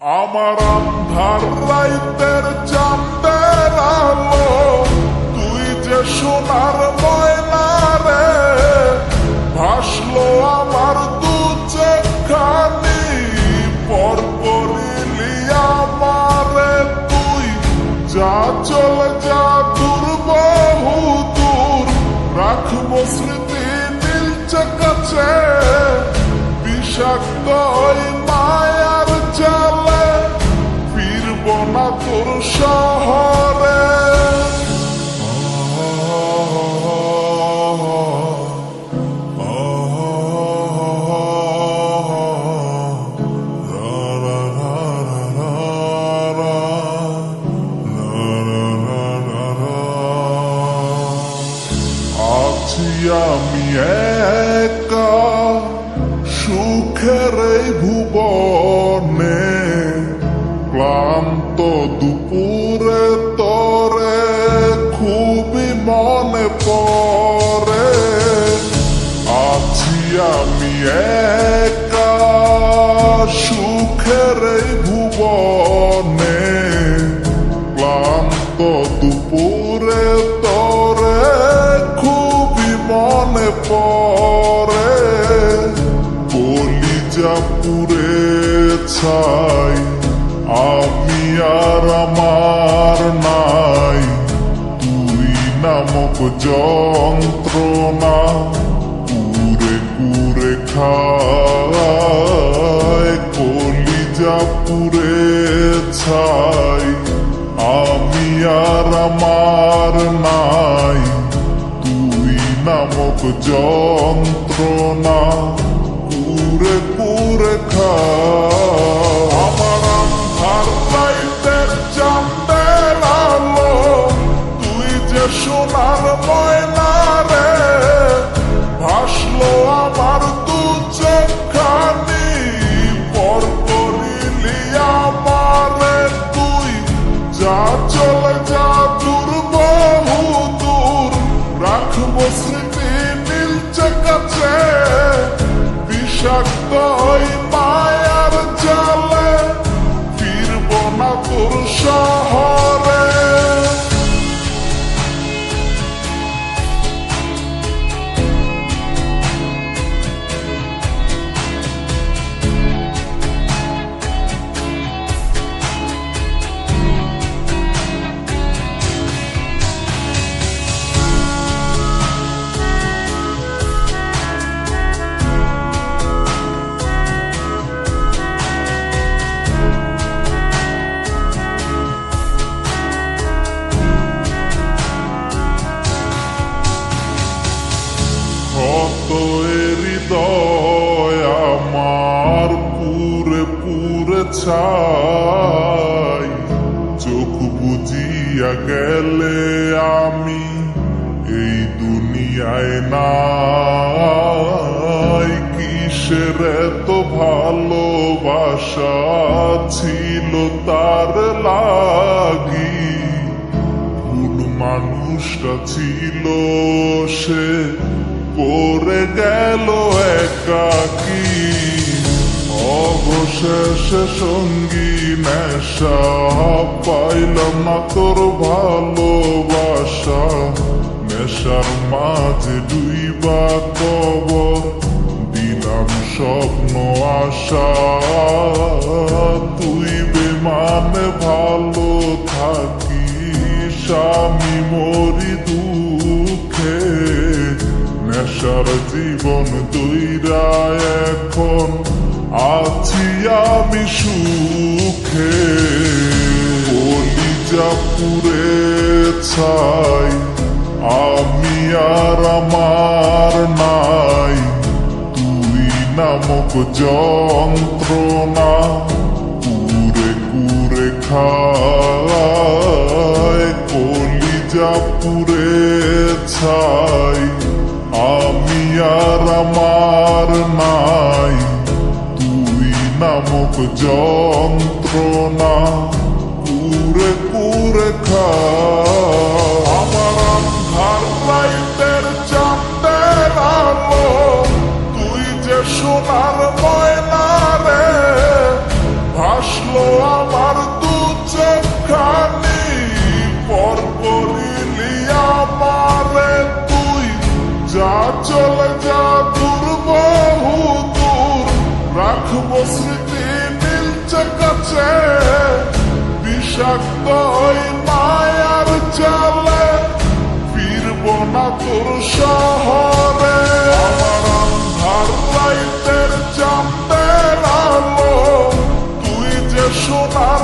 আমার আন্ধার রাইতের চাঁদের আলো, তুই যে সোনার ময়না রে, ভাসলো আমার দু চোখখানি, পর করিলি আমারে তুই, যা চলে যা দূর বহু দূর, রাখবো স্মৃতি নীলচে কাছে, বিষাক্ত ওই মায়ার জালে ফিরব না তোর শহরে। আছি আমি একা সুখের এই ভুবনে, ক্লান্ত দুপুরে তরে খুবই মনে পড়ে। আছি আমি একা সুখের এই ভুবনে, ক্লান্ত দুপুরে তরে খুবই মনে পড়ে। কলিজা পুড়ে ছাই আমি আর আমার নাই, তুই নামক যন্ত্রণা কুরে কুরে খায়। কলিজা পুড়ে ছাই আমি আর আমার নাই, তুই নামক যন্ত্রণা কুরে কুরে খায়। আমার আন্ধার রাইতের চাঁদের আলো, তুই যে সোনার ময়না রে, ভাসলো আমার দু চোখখানি, পর করিলি আমারে তুই, যা চলে যা দূর বহু দূর, রাখবো স্মৃতি নীলচে কাছে, বিষাক্ত ওই মায়ার জালে ফিরব না তোর শহরে। কত হৃদয় আমার পুরে পুরে ছাই, চোখ বুঝিয়া গেলে আমি এই দুনিয়ায় নাই। কিসের এত ভালোবাসা ছিল তার লাগি, ভুল মানুষটা ছিল সে, পড়ে গেল একাকী। অবশেষে সঙ্গী নেশা, পাইলাম না তোর ভালোবাসা, নেশার মাঝে ডুইবা কবর দিলাম স্বপ্ন আশা। তুই বেমানে ভালো থাকিস, আমি মরি দুঃখে, নেশার জীবন দইরা এখন আছি আমি সুখে। কলিজা পুড়ে ছাই আমি আর আমার নাই, তুই নামক যন্ত্রণা কুরে কুরে খায়। কলিজা পুড়ে ছাই আমি আর আমার নাই, তুই নামক যন্ত্রণা কুরে কুরে খায়। আমার আন্ধার রাইতের চাঁদের আলো, তুই যে সোনার ময়না রে, ভাসলো ভাসলো আমার দু চোখখানি, পর করিলি আমারে তুই, যা চলে যা দূর বহু দূর, রাখবো স্মৃতি নীলচে কাছে, বিষাক্ত ওই মায়ার জালে ফিরব না তোর শহরে। আমার আন্ধার রাইতের চাঁদের আলো, তুই যে সোনার